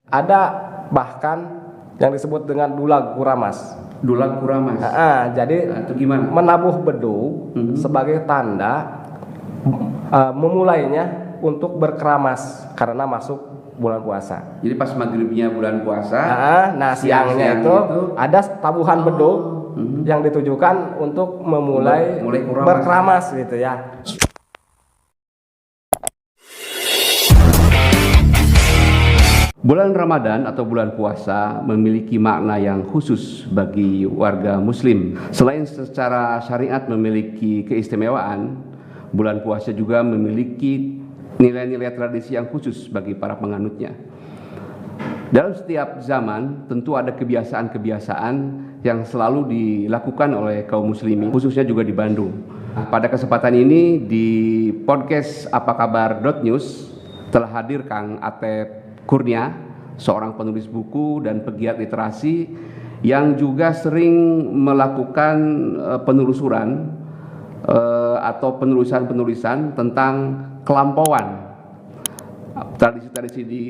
Ada bahkan yang disebut dengan dulag kuramas. Dulag kuramas. Jadi itu gimana? menabuh bedug sebagai tanda memulainya untuk berkeramas karena masuk bulan puasa. Jadi pas maghribnya bulan puasa, siangnya itu ada tabuhan bedug yang ditujukan untuk memulai berkeramas gitu ya. Bulan Ramadan atau bulan puasa memiliki makna yang khusus bagi warga muslim. Selain secara syariat memiliki keistimewaan, bulan puasa juga memiliki nilai-nilai tradisi yang khusus bagi para penganutnya. Dalam setiap zaman tentu ada kebiasaan-kebiasaan yang selalu dilakukan oleh kaum muslimin, khususnya juga di Bandung. Pada kesempatan ini di podcast Apa Kabar .news telah hadir Kang Atep Kurnia, seorang penulis buku dan pegiat literasi yang juga sering melakukan penelusuran atau penulisan-penulisan tentang kelampauan tradisi-tradisi di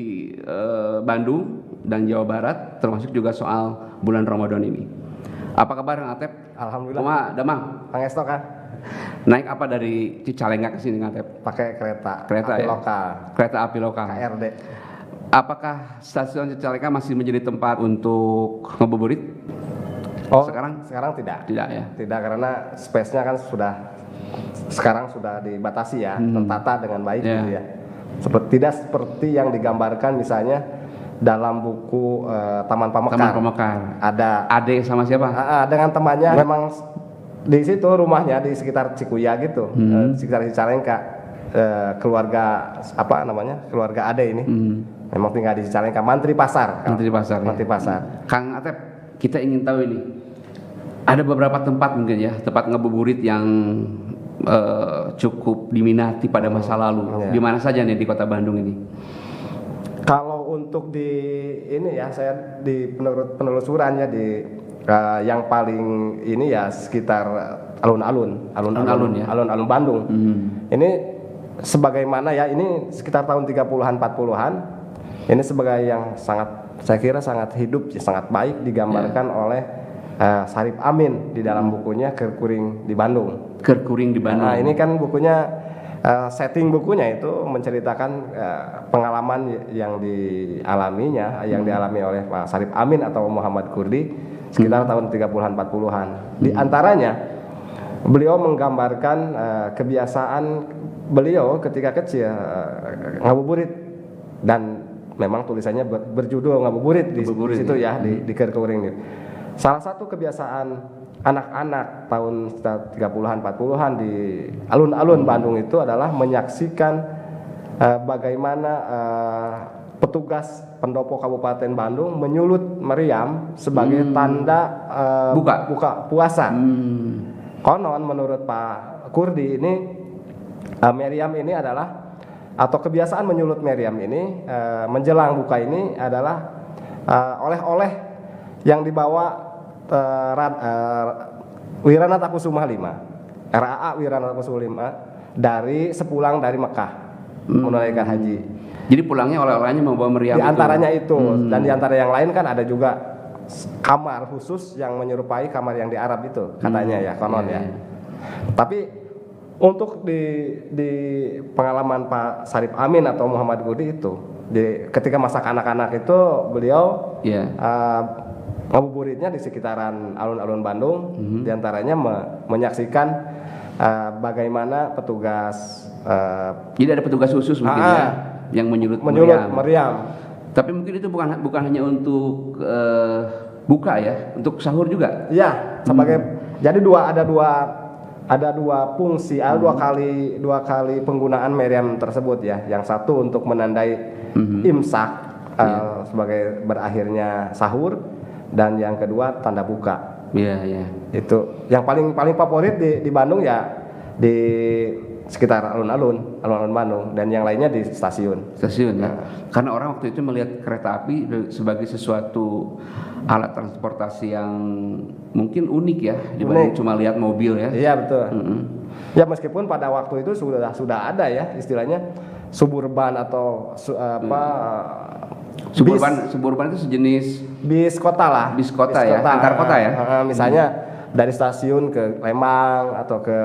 Bandung dan Jawa Barat, termasuk juga soal bulan Ramadan ini. Apa kabar Kang Atep? Alhamdulillah. Kuma damang. Pangesto kan? Naik apa dari Cicalengka ke sini Kang Atep? Pakai kereta api ya? Lokal. Kereta api lokal. KRD. Apakah stasiun Cicalengka masih menjadi tempat untuk ngabuburit? Sekarang tidak. Tidak ya. Tidak, karena space-nya kan sekarang sudah dibatasi ya, tertata dengan baik gitu ya. Tidak seperti yang digambarkan misalnya dalam buku Taman Pamekar. Ada Ade sama siapa? Dengan temannya, memang di situ rumahnya di sekitar Cikuya gitu, sekitar Cicalengka. Keluarga keluarga Ade ini. Memang tinggal di Cicalengka, Mantri Pasar. Mantri Pasar. Kang Atep, kita ingin tahu ini. Ada beberapa tempat mungkin ya, tempat ngabuburit yang cukup diminati pada masa lalu. Di mana saja nih di Kota Bandung ini? Kalau untuk di ini ya, saya di penelusuran ya di yang paling ini ya sekitar alun-alun Bandung. Ini sebagaimana ya, ini sekitar tahun 30-an 40-an. Ini sebagai yang saya kira sangat hidup, sangat baik digambarkan oleh Sarip Amin di dalam bukunya Kerkuring di Bandung. Nah, ini kan bukunya, setting bukunya itu menceritakan pengalaman yang dialaminya, yang dialami oleh Pak Sarip Amin atau Muhammad Kurdi sekitar tahun 30-an 40-an. Di antaranya beliau menggambarkan kebiasaan beliau ketika kecil ngabuburit, dan memang tulisannya berjudul ngabuburit di situ ya, di Kerkuring ini. Salah satu kebiasaan anak-anak tahun 30-an 40-an di alun-alun Bandung itu adalah menyaksikan bagaimana petugas pendopo Kabupaten Bandung menyulut meriam sebagai tanda buka puasa. Konon menurut Pak Kurdi ini, meriam ini adalah, atau kebiasaan menyulut meriam ini menjelang buka ini adalah oleh-oleh yang dibawa Wiranata Kusuma 5, RAA Wiranata Kusuma 5 sepulang dari Mekah menunaikan haji. Jadi pulangnya oleh-olehnya membawa meriam. Di antaranya itu. Dan di antara yang lain kan ada juga kamar khusus yang menyerupai kamar yang di Arab itu katanya ya, konon ya. Tapi untuk di pengalaman Pak Sarip Amin atau Muhammad Kurdi itu, ketika masa kanak-kanak itu beliau ngabuburitnya di sekitaran alun-alun Bandung, diantaranya menyaksikan bagaimana petugas. Jadi ada petugas khusus mungkin ya yang menyulut meriam. Tapi mungkin itu bukan hanya untuk buka ya, untuk sahur juga. Iya, jadi ada dua fungsi, dua kali penggunaan meriam tersebut ya. Yang satu untuk menandai imsak sebagai berakhirnya sahur, dan yang kedua tanda buka. Itu yang paling favorit di Bandung ya, di sekitar alun-alun Bandung, dan yang lainnya di stasiun ya. Karena orang waktu itu melihat kereta api sebagai sesuatu alat transportasi yang mungkin unik ya, dibanding cuma lihat mobil ya. Iya betul. Ya meskipun pada waktu itu sudah ada ya istilahnya suburban atau Suburban itu sejenis bis kota lah. bis kota ya, antar kota ya. Misalnya dari stasiun ke Lembang atau ke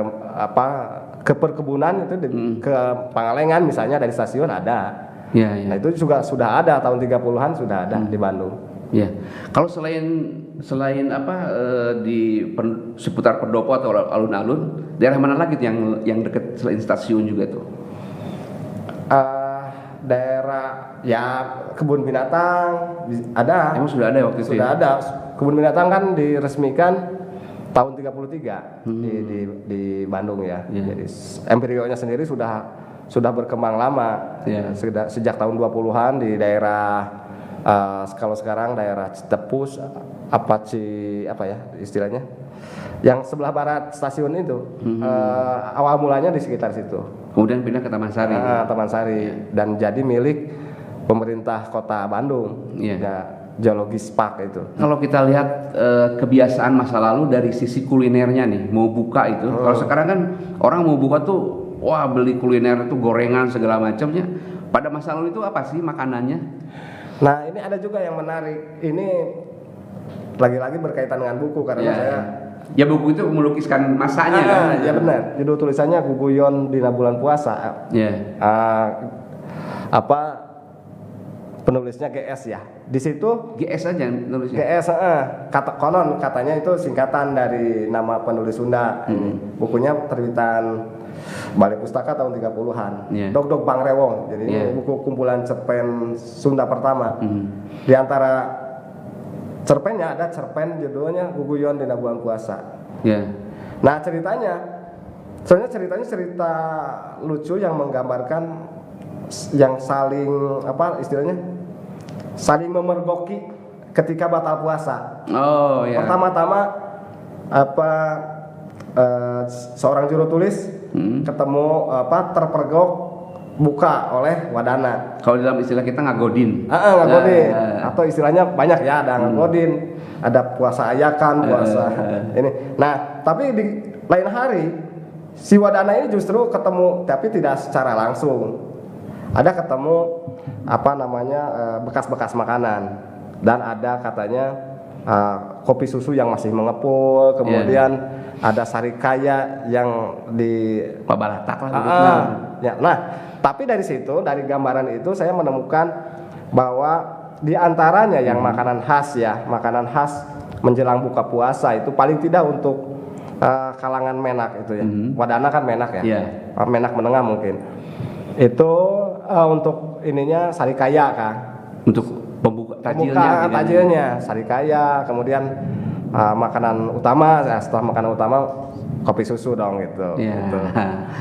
ke perkebunan itu ke Pangalengan misalnya dari stasiun ada. Ya, Nah, itu juga sudah ada tahun 30-an sudah ada di Bandung. Ya. Kalau selain seputar Pendopo atau alun-alun, daerah mana lagi yang dekat selain stasiun juga tuh? Daerah ya kebun binatang ada. Emang sudah ada waktu itu? Sudah ada. Kebun binatang kan diresmikan tahun 33 di Bandung ya. Jadi embrionya sendiri sudah berkembang lama. Sejak tahun 20-an di daerah kalau sekarang daerah Citepus istilahnya yang sebelah barat stasiun itu awal mulanya di sekitar situ, kemudian pindah ke Taman Sari. Taman Sari dan jadi milik pemerintah kota Bandung ya, Geologis Park itu. Kalau kita lihat kebiasaan masa lalu dari sisi kulinernya nih, mau buka itu kalau sekarang kan orang mau buka tuh wah beli kuliner itu gorengan segala macamnya. Pada masa lalu itu apa sih makanannya? Nah, ini ada juga yang menarik. Ini lagi-lagi berkaitan dengan buku karena saya buku itu melukiskan masanya kan? Ya benar. Judul tulisannya Guguyon Dina Bulan Puasa. Penulisnya GS ya. Di situ GS aja penulisnya. GS konon katanya itu singkatan dari nama penulis Sunda. Bukunya terbitan Balai Pustaka tahun 30-an. Dok Bang Rewong. Jadi ini buku kumpulan cerpen Sunda pertama. Di antara cerpennya ada cerpen judulnya Guguyon Dina Bulan Puasa. Nah, ceritanya cerita lucu yang menggambarkan yang saling saling memergoki ketika batal puasa. Pertama-tama seorang juru tulis ketemu terpergok buka oleh Wadana. Kalau dalam istilah kita ngagodin. Ngagodin. Atau istilahnya banyak ya, ada ngagodin, ada puasa ayakan, puasa ini. Nah, tapi di lain hari si Wadana ini justru ketemu tapi tidak secara langsung. Ada ketemu bekas-bekas makanan dan ada katanya kopi susu yang masih mengepul, kemudian ada sarikaya yang di pabalatak lah. Nah, tapi dari situ, dari gambaran itu saya menemukan bahwa di antaranya yang makanan khas menjelang buka puasa itu paling tidak untuk kalangan menak itu ya. Wadana kan menak ya. Menak menengah mungkin. Itu untuk ininya sarikaya kan. Untuk pembuka tajilnya sarikaya, kemudian makanan utama, setelah makanan utama kopi susu dong gitu.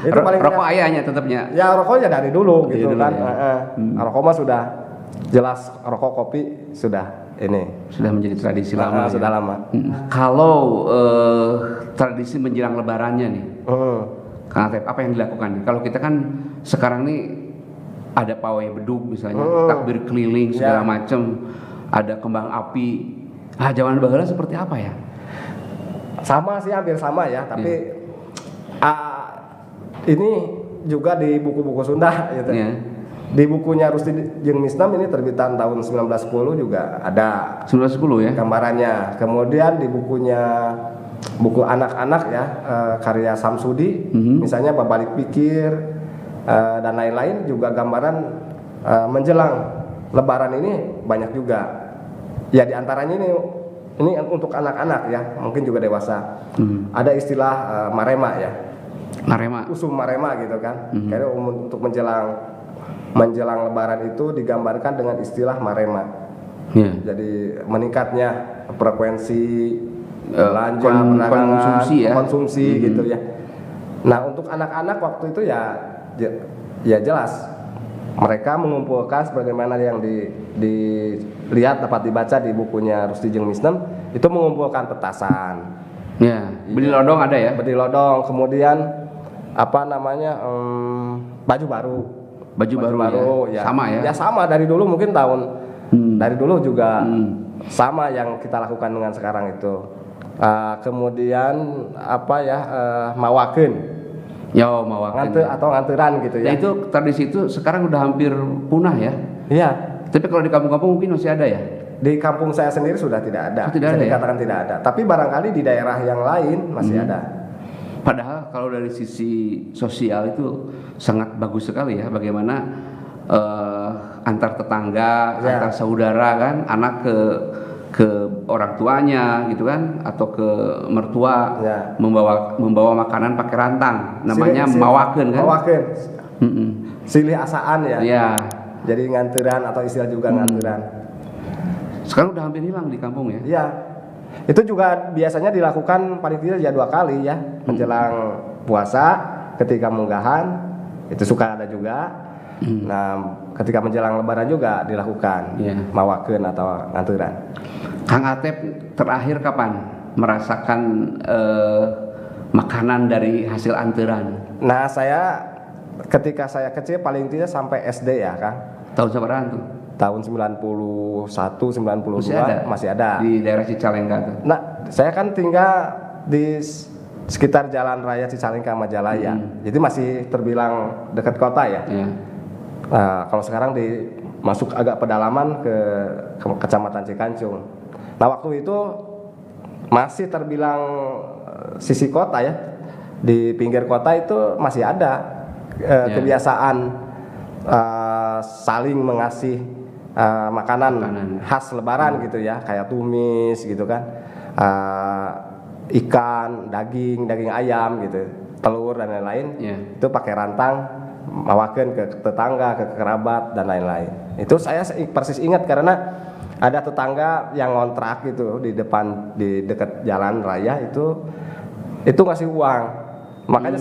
Itu paling rokok ayahnya tetapnya. Ya rokoknya dari dulu gitu kan. Rokok mah sudah jelas, rokok kopi sudah menjadi tradisi lama. Sudah lama. Kalau tradisi menjelang lebarannya nih. Kang Atep, apa yang dilakukan? Kalau kita kan sekarang nih ada pawai bedug misalnya, takbir keliling segala macam, ada kembang api. Zaman baheula seperti apa ya? Sama sih, hampir sama ya, tapi ini juga di buku-buku Sunda gitu. Di bukunya Rusti Jeung Misnam ini terbitan tahun 1910 juga ada 1910 ya gambarannya. Kemudian di buku anak-anak ya, karya Samsudi, misalnya Babalik Pikir dan lain-lain juga gambaran menjelang Lebaran ini banyak juga. Ya di antaranya ini untuk anak-anak ya, mungkin juga dewasa. Ada istilah marema ya. Usum marema gitu kan. Karena untuk menjelang Lebaran itu digambarkan dengan istilah marema. Jadi meningkatnya frekuensi belanja, konsumsi gitu ya. Nah, untuk anak-anak waktu itu ya jelas mereka mengumpulkan sebagaimana yang dilihat dapat dibaca di bukunya Rusti Jeung Misnam, itu mengumpulkan petasan. Beli lodong ada ya? Beli lodong, kemudian baju baru ya. Sama ya? Ya sama dari dulu mungkin dari dulu juga sama yang kita lakukan dengan sekarang itu. Kemudian mawakeun. Mawakeun. Atau nganteran gitu ya. Nah, itu tradisi itu sekarang udah hampir punah ya? Iya. Tapi kalau di kampung-kampung mungkin masih ada ya? Di kampung saya sendiri sudah tidak ada. Oh, tidak Bisa ada ya? dikatakan tidak ada. Tapi barangkali di daerah yang lain masih ada. Padahal kalau dari sisi sosial itu sangat bagus sekali ya, bagaimana antar tetangga, Ya. antar saudara kan, anak ke orang tuanya gitu kan, atau ke mertua, Ya. membawa makanan pakai rantang, namanya mawakeun kan? Mawakeun. Mm-mm. Silih asaan ya. Ya, Jadi nganturan atau istilah juga nganturan. sekarang udah hampir hilang di kampung ya. Iya. Itu juga biasanya dilakukan paling tidak ya 2 kali ya, menjelang puasa, ketika munggahan itu suka ada juga. Nah, ketika menjelang lebaran juga dilakukan Iya. mawakeun atau nganturan. Kang Atep terakhir kapan merasakan makanan dari hasil anturan? Nah, ketika saya kecil paling tidak sampai SD ya, Kang. Tahun seberapa tuh? Tahun 91, 92 masih ada. Di daerah Cicalengka tuh. Nah, saya kan tinggal di sekitar Jalan Raya Cicalengka Majalaya. Jadi masih terbilang dekat kota ya. Ya. Nah, kalau sekarang masuk agak pedalaman ke Kecamatan Cikancung. Nah, waktu itu masih terbilang sisi kota ya. Di pinggir kota itu masih ada kebiasaan saling mengasih makanan khas Lebaran gitu ya, kayak tumis gitu kan, ikan, daging ayam gitu, telur dan lain-lain. Itu pakai rantang, mawakeun ke tetangga, ke kerabat dan lain-lain. Itu saya persis ingat karena ada tetangga yang ngontrak gitu di dekat jalan raya itu ngasih uang. Makanya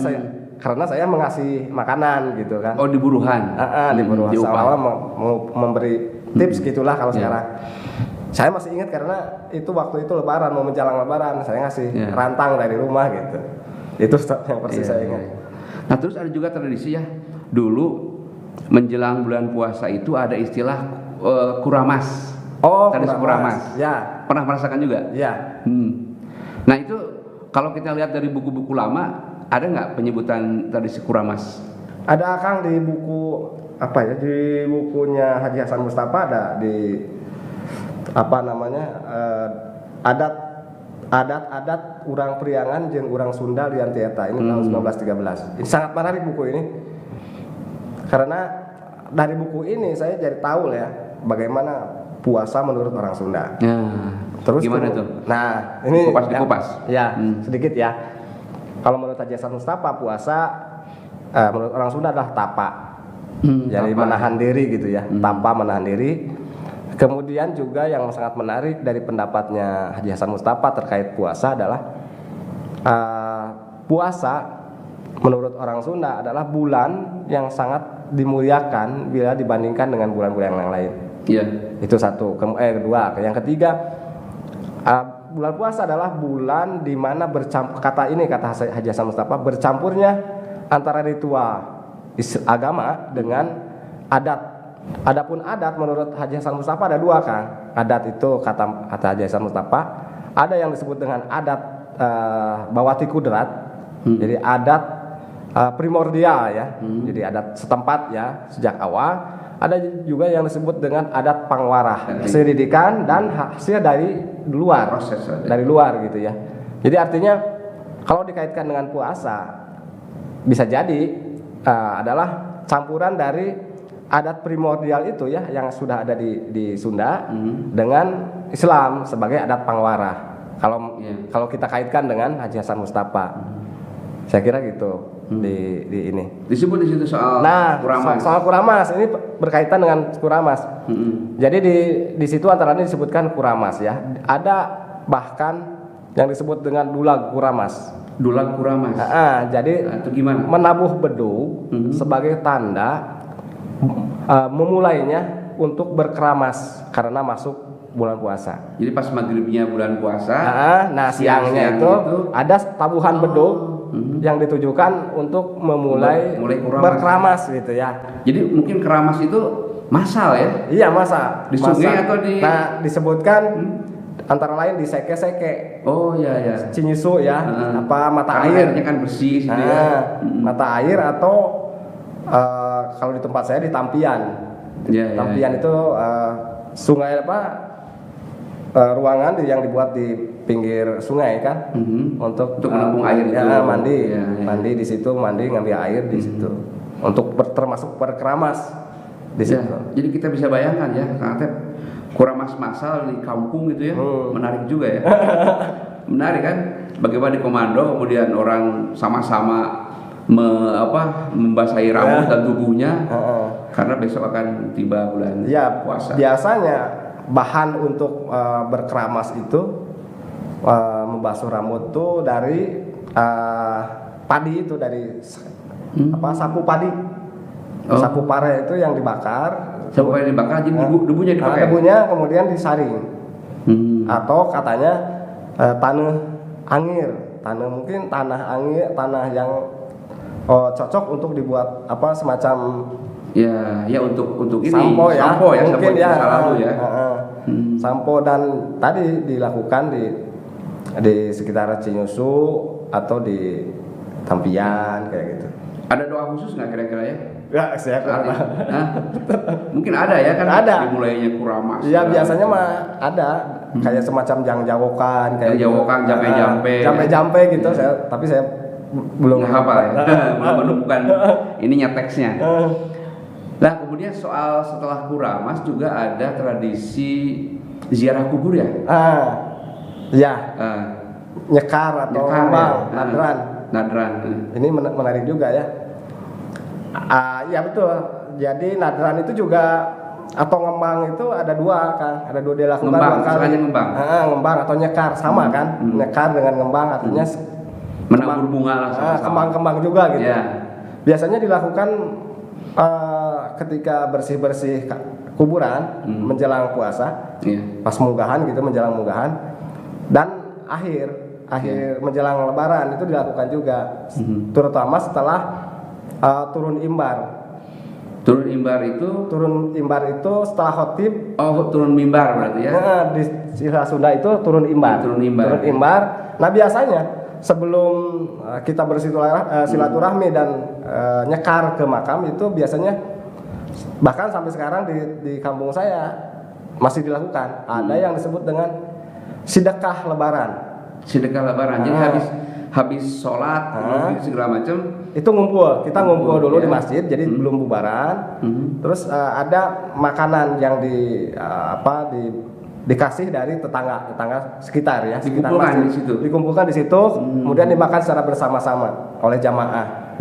karena saya mengasih makanan gitu kan. Oh, di buruhan. Di buruhan. Seolah-olah mau memberi tips gitulah kalau sekarang. Saya masih ingat karena itu waktu itu Lebaran, mau menjelang Lebaran, saya ngasih rantang dari rumah gitu. Itu yang persis saya ingat. Nah, terus ada juga tradisi ya. Dulu menjelang bulan puasa itu ada istilah kuramas. Oh, tradisi kuramas. Ya. Pernah merasakan juga? Ya. Nah, itu kalau kita lihat dari buku-buku lama, ada nggak penyebutan tradisi kuramas? Ada, Kang, di buku apa ya, di bukunya Haji Hasan Mustafa ada di adat urang Priangan jeung urang Sunda lian tieta ini tahun 1913. Ini sangat menarik buku ini karena dari buku ini saya jadi tahu ya bagaimana puasa menurut orang Sunda. Terus gimana tuh? Nah, ini dikupas. Ya, sedikit ya. Kalau menurut Haji Hasan Mustafa puasa menurut orang Sunda adalah tapa. Jadi menahan diri gitu ya. Tapa, menahan diri. Kemudian juga yang sangat menarik dari pendapatnya Haji Hasan Mustafa terkait puasa adalah puasa menurut orang Sunda adalah bulan yang sangat dimuliakan bila dibandingkan dengan bulan-bulan yang lain. Iya. Itu satu. Kedua, yang ketiga, bulan puasa adalah bulan di mana kata Haji Hasan Mustafa, bercampurnya antara ritual agama dengan adat. Adapun adat menurut Haji Hasan Mustafa ada 2, Kang. Adat itu kata Haji Hasan Mustafa, ada yang disebut dengan adat bawati kudrat. Jadi adat primordial ya. Jadi adat setempat ya sejak awal. Ada juga yang disebut dengan adat pangwarah, hasil didikan dan hasil dari luar, dari luar gitu ya. Jadi artinya kalau dikaitkan dengan puasa bisa jadi adalah campuran dari adat primordial itu ya yang sudah ada di Sunda dengan Islam sebagai adat pangwarah. Kalau kita kaitkan dengan Haji Hasan Mustafa, saya kira gitu. Di ini disebut di situ soal kuramas. Soal kuramas ini berkaitan dengan kuramas. Jadi di situ antara lain disebutkan kuramas ya. Ada bahkan yang disebut dengan dulag kuramas. Dulag kuramas. Jadi itu gimana? Menabuh bedug sebagai tanda memulainya untuk berkeramas karena masuk bulan puasa. Jadi pas maghribnya bulan puasa, siangnya itu ada tabuhan bedug yang ditujukan untuk memulai berkeramas gitu ya. Jadi mungkin keramas itu masal ya? Iya, masal. Di sungai atau di? Nah, disebutkan antara lain di seke-seke. Oh iya. Cinyusu ya, mata air. Airnya kan bersih ya. Mata air atau kalau di tempat saya di tampian. Ya, Tampian itu sungai apa? Ruangan yang dibuat di pinggir sungai kan, untuk menampung air itu. mandi, Ya. mandi di situ, mandi ngambil air di situ, untuk termasuk berkeramas di situ. Ya, jadi kita bisa bayangkan ya, Kang Atep, kuramas massal di kampung gitu ya, menarik juga ya. Menarik kan, bagaimana di komando kemudian orang sama-sama membasahi rambut dan tubuhnya, karena besok akan tiba bulan puasa. Biasanya bahan untuk berkeramas itu membasuh rambut tuh dari padi, itu dari sapu padi. Sapu pare itu yang dibakar. Sapu pare dibakar, jadi debunya dipakai. Debunya kemudian disaring. Atau katanya mungkin tanah angir, tanah yang cocok untuk dibuat semacam untuk ini sampo ya, mungkin ya, lalu ya. Sampo, dan tadi dilakukan di sekitar Cinyusu atau di Tampian kayak gitu. Ada doa khusus nggak kira-kira ya? Ya, saya mungkin ada ya kan? Ada. Dimulainya kuramas. Iya, biasanya mah ada kayak semacam jangjawokan, kayak jampe gitu. Tapi saya belum hafal ya. Belum menemukan ininya teksnya. Nah, kemudian setelah kuramas juga ada tradisi ziarah kubur ya? Nyekar atau nadran. Nadran. Ini menarik juga ya. Ya betul. Jadi nadran itu juga atau ngembang itu ada dua kan, ada dua dilakukan dua kali. Ngembang atau nyekar sama kan? Nyekar dengan ngembang artinya menabur bunga lah sama-sama. Kembang-kembang juga gitu. Biasanya dilakukan ketika bersih-bersih kuburan menjelang puasa, pas munggahan gitu, menjelang munggahan, dan akhir menjelang lebaran itu dilakukan juga, terutama setelah turun imbar. Turun imbar itu setelah khotib. Turun mimbar berarti ya. Di istilah Sunda itu turun imbar. Nah, biasanya sebelum kita bersilaturahmi dan nyekar ke makam itu biasanya, bahkan sampai sekarang di kampung saya masih dilakukan. Ada yang disebut dengan sedekah lebaran. Jadi habis sholat, segala macam. Itu kita ngumpul dulu di masjid, jadi belum bubaran. Terus ada makanan yang dikasih dari tetangga sekitar ya, sekitar masjid. Dikumpulkan di situ, kemudian dimakan secara bersama-sama oleh jamaah.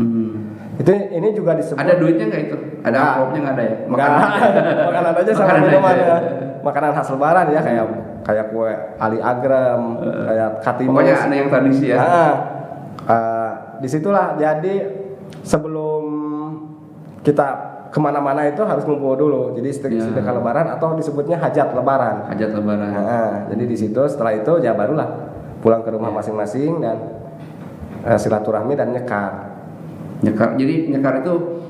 Ini juga disebut. Ada duitnya nggak itu? Ada amplopnya nggak ada ya? Makanan aja sama minuman ya. Makanan khas lebaran ya, kayak kue Ali Agrem, kayak katimus. Pokoknya ada yang tradisi ya. Disitulah, jadi sebelum kita kemana-mana itu harus ngumpul dulu. Jadi sedekah lebaran atau disebutnya hajat lebaran. Jadi di situ setelah itu ya barulah pulang ke rumah masing-masing dan silaturahmi dan nyekar. Jadi nyekar itu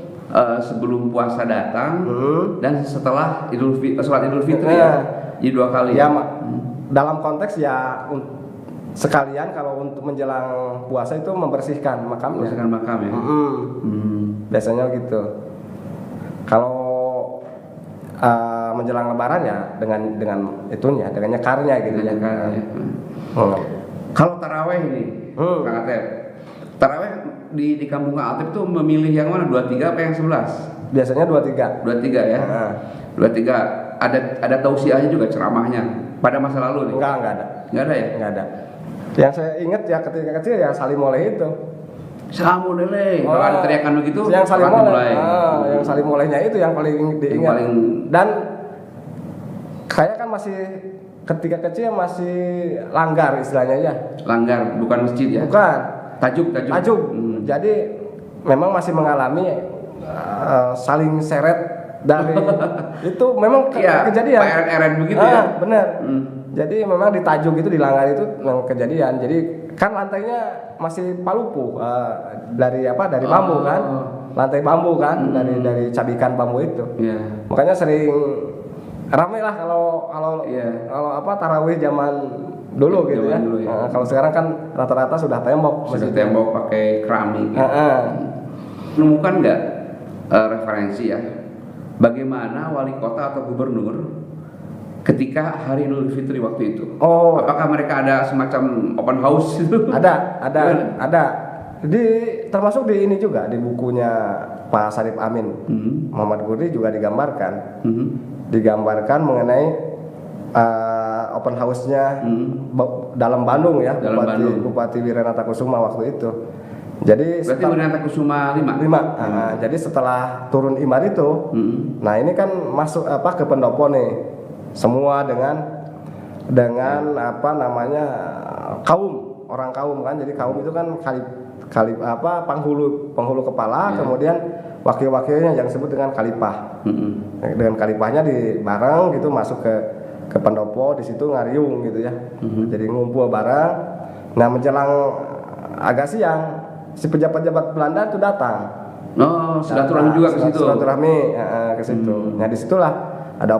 sebelum puasa datang dan setelah sholat Idul Fitri ya. Jadi 2 kali. Ya, dalam konteks ya sekalian kalau untuk menjelang puasa itu membersihkan makamnya. Membersihkan makam ya. Biasanya gitu. Kalau menjelang lebaran ya dengan itunya, dengan nyekarnya gitu ya. Kalau taraweh ini, Kang Atep. Taraweh di kampung Kang Atep tuh memilih yang mana? 23 apa yang 11? Biasanya 23. 23 ya. 23 ada tausiahnya juga, ceramahnya. Pada masa lalu nih. Enggak ada. Enggak ada ya? Enggak ada. Yang saya ingat ya ketika kecil ya salimoleh itu. Salimoleh. Kalau ada teriakan begitu, yang salimoleh. Yang salimolehnya itu yang paling diingat. Dan saya kan masih ketika kecil masih langgar istilahnya ya. Langgar, bukan masjid ya? Bukan. Tajuk. Jadi memang masih mengalami saling seret dari itu memang kejadian. Eret begitu ya. Benar. Jadi memang di tajuk itu, di langgar itu memang kejadian. Jadi kan lantainya masih palupu dari bambu kan. Lantai bambu kan, dari cabikan bambu itu. Makanya sering ramai lah kalau tarawih zaman dulu gitu ya. Kalau sekarang kan rata-rata sudah tembok. Sudah tembok pakai keramik. Menemukan nggak referensi ya bagaimana wali kota atau gubernur ketika hari Idul Fitri waktu itu? Oh, Apakah mereka ada semacam open house itu? ada. Di termasuk di ini juga di bukunya Pak Sarip Amin, Muhammad Kurdi juga digambarkan, digambarkan mengenai open house-nya dalam Bandung ya, Dalam Bandung. Bupati Wiranata Kusuma waktu itu. Jadi Berarti Wiranata Kusuma 5? Jadi setelah turun Imar itu, nah ini kan masuk ke pendopo nih, semua dengan apa namanya kaum, orang kaum kan. Jadi kaum itu kan penghulu kepala, kemudian wakil-wakilnya yang disebut dengan khalifah. Dengan khalifahnya di bareng gitu masuk ke pendopo, di situ ngariung gitu ya. Jadi ngumpul bareng. Nah menjelang agak siang, si pejabat-pejabat Belanda itu datang. Oh, silaturahmi juga ke situ. Silaturahmi ke situ. Nah disitulah ada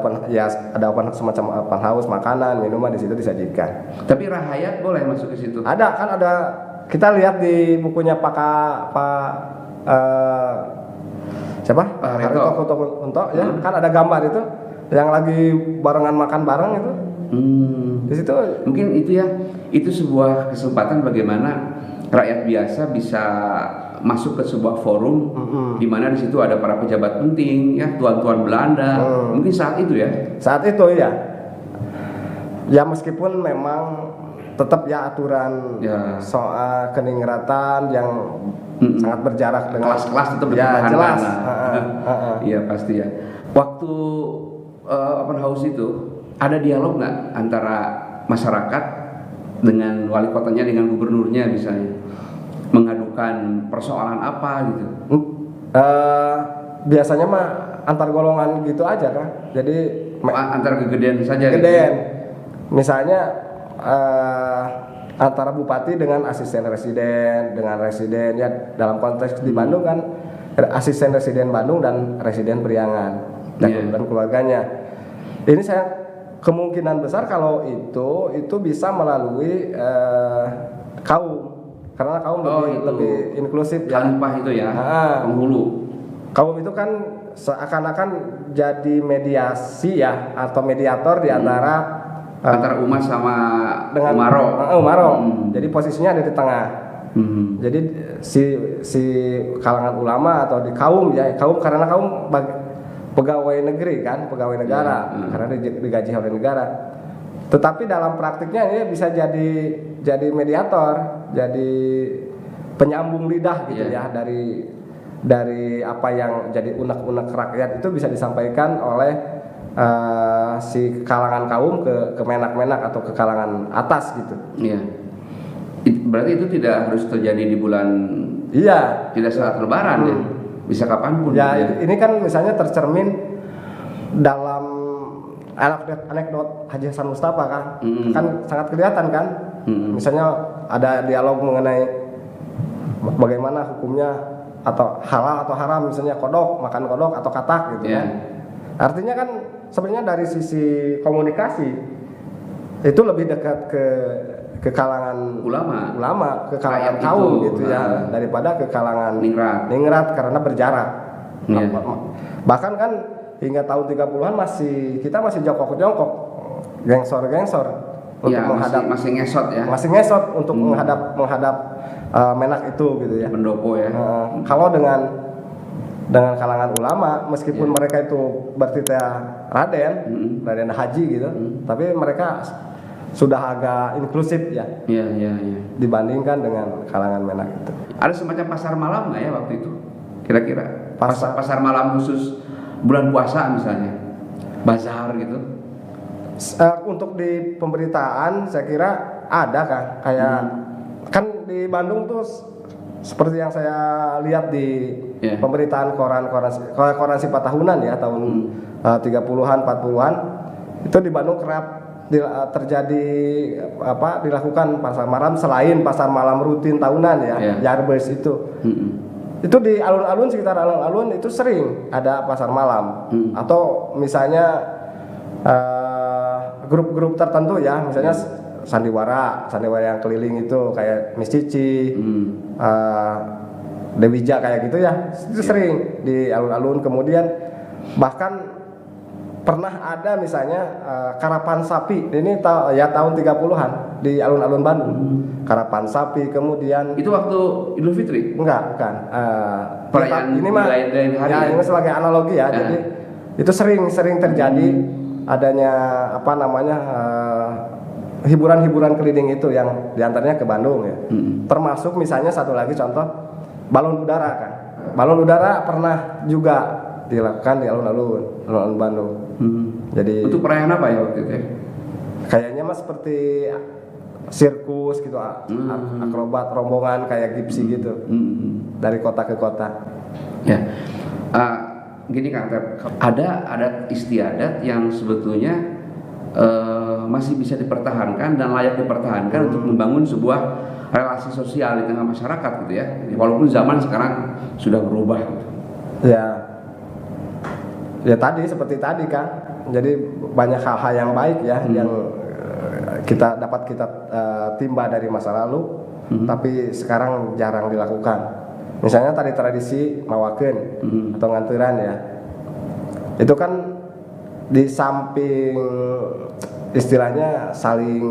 semacam open house, makanan, minuman di situ disajikan. Tapi Rahayat boleh masuk ke situ? Ada kan, ada, kita lihat di bukunya siapa? Pak Harito Kutokunto ya, kan ada gambar itu yang lagi barengan makan bareng itu. Di situ mungkin itu ya, itu sebuah kesempatan bagaimana rakyat biasa bisa masuk ke sebuah forum di mana di situ ada para pejabat penting ya, tuan-tuan Belanda. Mungkin saat itu ya. Saat itu ya. Ya meskipun memang tetap ya aturan soal keningratan yang sangat berjarak dengan kelas-kelas tetap ya jelas. Iya pasti ya. Waktu open house itu ada dialog nggak antara masyarakat dengan wali kotanya, dengan gubernurnya misalnya, mengadukan persoalan apa gitu? Biasanya mah antar golongan gitu aja kan. Jadi antar kegedean saja. Kegedean. Gitu. Misalnya antara bupati dengan asisten residen, ya dalam konteks di Bandung kan asisten residen Bandung dan residen Priangan dan keluarganya. Ini saya kemungkinan besar kalau itu bisa melalui kaum, karena kaum lebih inklusif ya. Khalifah itu ya, penghulu. Kaum itu kan seakan-akan jadi mediasi ya, atau mediator di antara umat sama dengan Umaro. Jadi posisinya ada di tengah. Jadi si kalangan ulama atau di kaum ya, karena kaum pegawai negeri kan, pegawai negara, karena digaji oleh negara. Tetapi dalam praktiknya ini bisa jadi mediator, jadi penyambung lidah gitu ya, dari apa yang jadi unek-unek rakyat itu bisa disampaikan oleh si kalangan kaum ke menak-menak atau ke kalangan atas gitu. Iya. Berarti itu tidak harus terjadi di bulan. Iya. Tidak saat Lebaran ya. Bisa kapanpun. Ya, ini kan misalnya tercermin dalam anekdot Haji Hasan Mustafa kan, kan sangat kelihatan kan. Misalnya ada dialog mengenai bagaimana hukumnya atau halal atau haram, misalnya makan kodok atau katak gitu kan. Artinya kan sebenarnya dari sisi komunikasi itu lebih dekat ke kalangan ulama, ke kalangan kaum gitu ya, daripada ke kalangan ningrat karena berjarak. Bahkan kan hingga tahun 30-an kita masih jongkok-jongkok, gengsor untuk menghadap, masih ngesot untuk menghadap menak itu gitu ya, pendopo ya. Kalau dengan kalangan ulama, meskipun mereka itu bertitah Raden Haji gitu, tapi mereka sudah agak inklusif ya. Iya. Dibandingkan dengan kalangan menak itu. Ada semacam pasar malam nggak ya waktu itu? Kira-kira pasar malam khusus bulan puasa misalnya, bazar gitu. Untuk di pemberitaan saya kira ada kan, kayak kan di Bandung tuh seperti yang saya lihat di pemberitaan koran sifat tahunan ya tahun 30-an 40-an itu di Bandung kerap terjadi dilakukan pasar malam selain pasar malam rutin tahunan ya, Yarbes itu. Itu di alun-alun, sekitar alun-alun itu sering ada pasar malam. Atau misalnya grup-grup tertentu ya, misalnya sandiwara yang keliling itu kayak Miss Cici, Dewija kayak gitu ya, itu sering di alun-alun. Kemudian Bahkan pernah ada misalnya karapan sapi, ini tahun 30-an di alun-alun Bandung. Karapan sapi, kemudian Itu waktu Idul Fitri? bukan. Perayaan Ini mah lain hari ya, ya? ini sebagai analogi ya. Jadi itu sering terjadi adanya apa namanya hiburan-hiburan keliling itu yang diantaranya ke Bandung ya. Termasuk misalnya satu lagi contoh balon udara kan. Balon udara pernah juga dilakukan di alun-alun Bandung. Jadi Untuk perayaan apa ya waktu itu ya? kayaknya mah seperti sirkus gitu, akrobat rombongan kayak gipsi gitu dari kota ke kota. Ya, gini Kang Tep, ada adat istiadat yang sebetulnya masih bisa dipertahankan dan layak dipertahankan untuk membangun sebuah relasi sosial di tengah masyarakat gitu ya. Walaupun zaman sekarang sudah berubah. Gitu. Ya tadi seperti tadi kan. Jadi banyak hal-hal yang baik ya yang kita timba dari masa lalu, tapi sekarang jarang dilakukan. Misalnya tadi tradisi mawakeun atau nganturan ya. Itu kan di samping istilahnya saling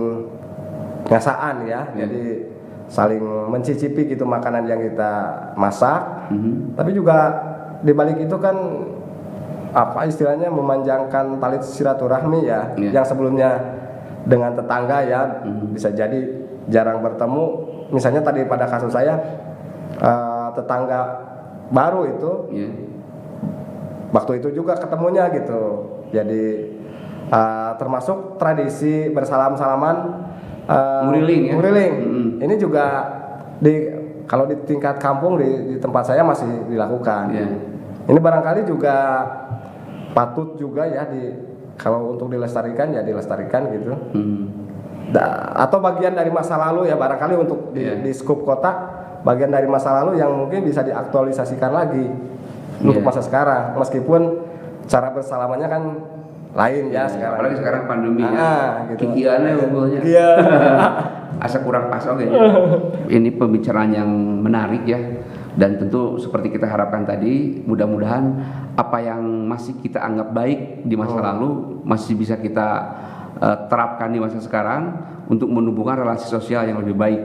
ngasaan ya. Jadi saling mencicipi gitu makanan yang kita masak. Tapi juga di balik itu kan apa istilahnya memanjangkan tali silaturahmi ya, yang sebelumnya dengan tetangga ya bisa jadi jarang bertemu. Misalnya tadi pada kasus saya tetangga baru itu waktu itu juga ketemunya gitu. Jadi termasuk tradisi bersalam-salaman nguriling. Ini juga kalau di tingkat kampung di tempat saya masih dilakukan. Ini barangkali juga patut juga ya kalau untuk dilestarikan ya dilestarikan gitu. Atau bagian dari masa lalu ya barangkali untuk di skup kota, bagian dari masa lalu yang mungkin bisa diaktualisasikan lagi untuk masa sekarang, meskipun cara bersalamannya kan lain ya sekarang. Apalagi sekarang pandemi gitu. Kikiannya unggulnya. Asa kurang pas oke. Ini pembicaraan yang menarik ya. Dan tentu seperti kita harapkan tadi, mudah-mudahan apa yang masih kita anggap baik di masa lalu masih bisa kita terapkan di masa sekarang untuk menumbuhkan relasi sosial yang lebih baik.